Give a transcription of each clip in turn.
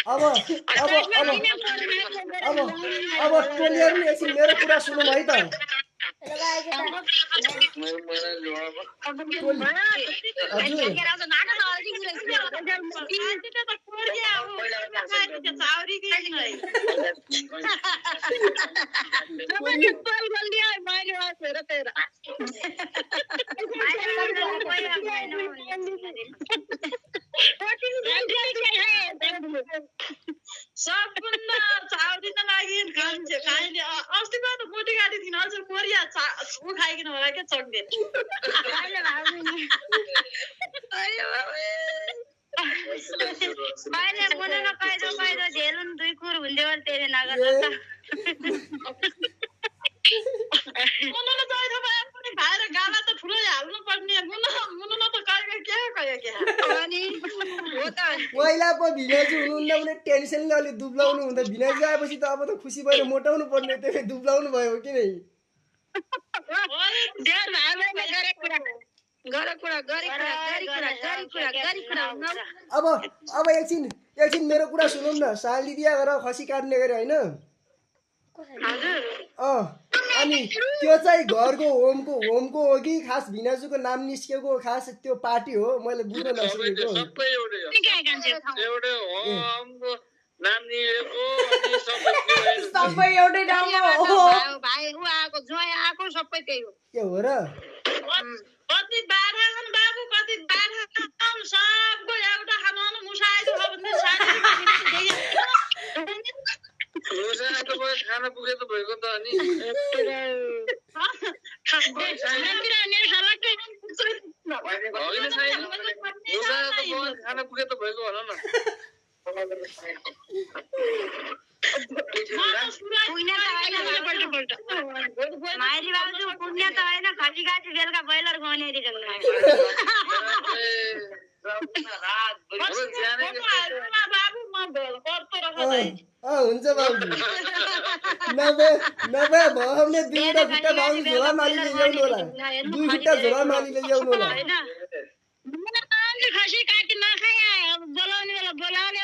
अब अब अब अब अब टोलिएर नि एकछिन मेरो कुरा सुनौँ है त सबभन्दा चाउरी त लागि खाइले अस्तिमा त बोटी गाडी थिएन हजुर कोरिया ऊ खाइकिन होला क्या चक्दे अहिले बनाउन कैदो कैदो झेलुन दुई कुर हुन्थ्यो तेरे नगर त मुनुन चाहिन्छ भए पनि भाइर गाला त ठुलै हाल्नु पर्ने मुनुन त के अनि हो त पहिला पो भिनाजु हुनुहुन्न भने टेन्सनले अलि दुब्लाउनु हुँदा भिनाजु आएपछि त अब त खुसी भएर मोटाउनु पर्ने त्यसले दुब्लाउनु भयो कि नै अब एकछिन मेरो कुरा सुनौँ न साली दिया गरेर खसी काट्ने गरे होइन अनि त्यो चाहिँ घरको होमको हो कि खास भिनाजुको नाम निस्केको खास त्यो पार्टी हो मैले बुझ्न नसकेको सबै एउटै नाम हो भाइ उ आको ज्वाइँ आको सबै त्यही हो के हो र कति बाधा छन् बाबु कति बाधा छन् सबको एउटा खानु मुसाइदो हो भने खाना पुगे त भएको त अनि खाना पुगे त भएको भन न माइली बाबु पुण्य त होइन खसी गाची बेलुका ब्रोइलर गनेरी हुन्छ बाबु नभए भने दुईवटा खुट्टा बाबु झोला मालीले ल्याउनु होला दुई खुट्टा झोला मालीले ल्याउनु होला खसी काटी नखाए बोलाउने बेला बोलाउने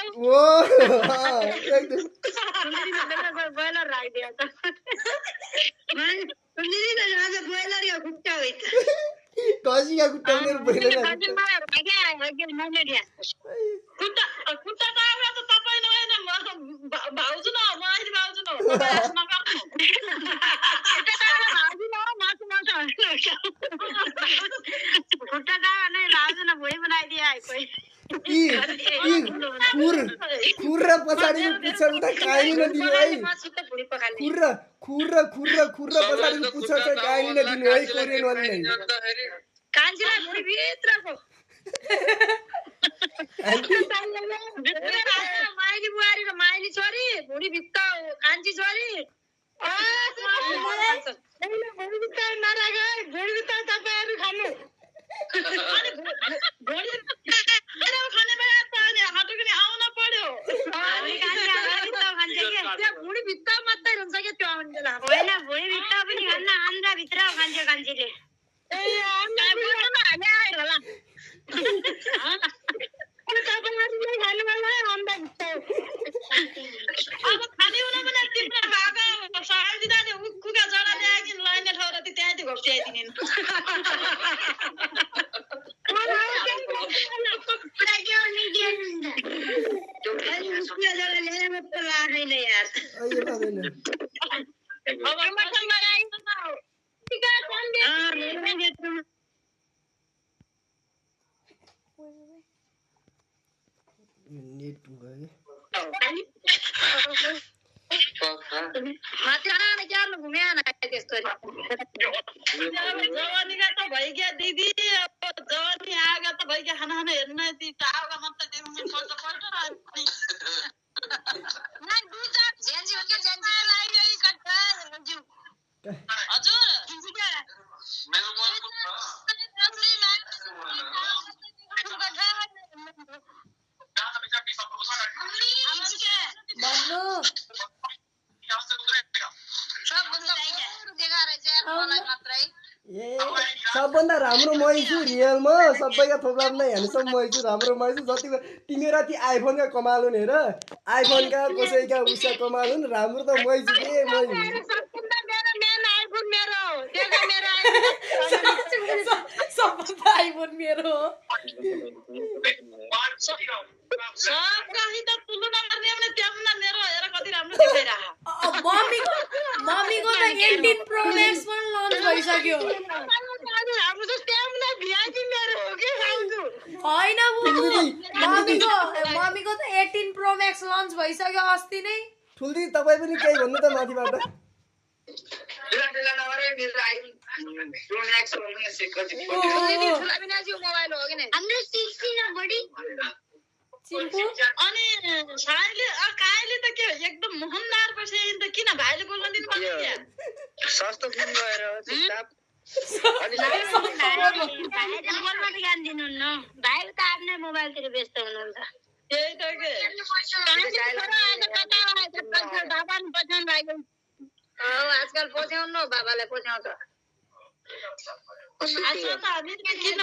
ब्रोइलर राखिदियो त ब्रोइलर यो खुट्टा हो खसीका खुट्टा मेरो ब्रोइलर खुट्टा त आउँदा त तपाईँ नभएन भाउजू न माइली भाउजू न खुट्टा दावा नै भाउजू न भुँडी बनाइदिए कोही खुर र पछाडिको पुच्छर उता काहीँ नदिनु है खुर र पछाडिको पुच्छर चाहिँ काहीँ नदिनु है कोरियन वालीलाई कान्छीलाई भुँडी भित्रको माइली बुहारीको माइली छोरी भुँडी भित्र कान्छी छोरी भुँडी भित्र नराख भुँडी भित्र तपाईँहरू खानु आउन पर्यो भुँडी भित्र मात्रै हुन्छ क्या त्यो आउने बेला होइन भुँडी भित्र पनि खान्न आन्द्रा भित्र खान्छ कान्छीले अब खाने हुन पनि तिम्रो भाका सालदिदाले उक्कुका जडा ल्याइदिनु लाइने ठाउँ र त्यहाँ घोप्ट्याइदिने जवानीका त भइगयो दिदी जवानी आगा त भइगयो खाना हेर्न टाउका मात्रै देखाउनु पर्छ हजुर सब सबभन्दा राम्रो मै छु रियलमा सबैका थोप्लाम नै हेर्नुसम्म मै छु राम्रो मै छु जति तिमीहरू ती आइफोनका कमालुन हेर आइफोनका कसैका उसका कमालुन राम्रो त मै छु के मै सबभन्दा आइफोन मेरो हो। सबसित तुलना गर्ने भने त्यहाँ मेरो हेर कति राम्रो देखाइरहेको मम्मीको त 18 प्रो म्याक्स पनि लन्च भइसक्यो होइन मम्मीको त 18 प्रो म्याक्स लन्च भइसक्यो अस्ति नै। ठुल्दी तपाईँ पनि केही भन्नु त माथिबाट हाम्रो 16 बडी चिम्पु अनि कायले त के एकदम मोहनदार पछि त किन भाइले बोल्न दिनु पर्छ सस्तो फोन गएर बोल्न ध्यान दिनुहुन्न भाइ त आफ्नै मोबाइलतिर व्यस्त हुनुहुन्छ त्यही त के आजकल पछ्याउनु बाबालाई पछ्याउँछ आजकल त हामी किन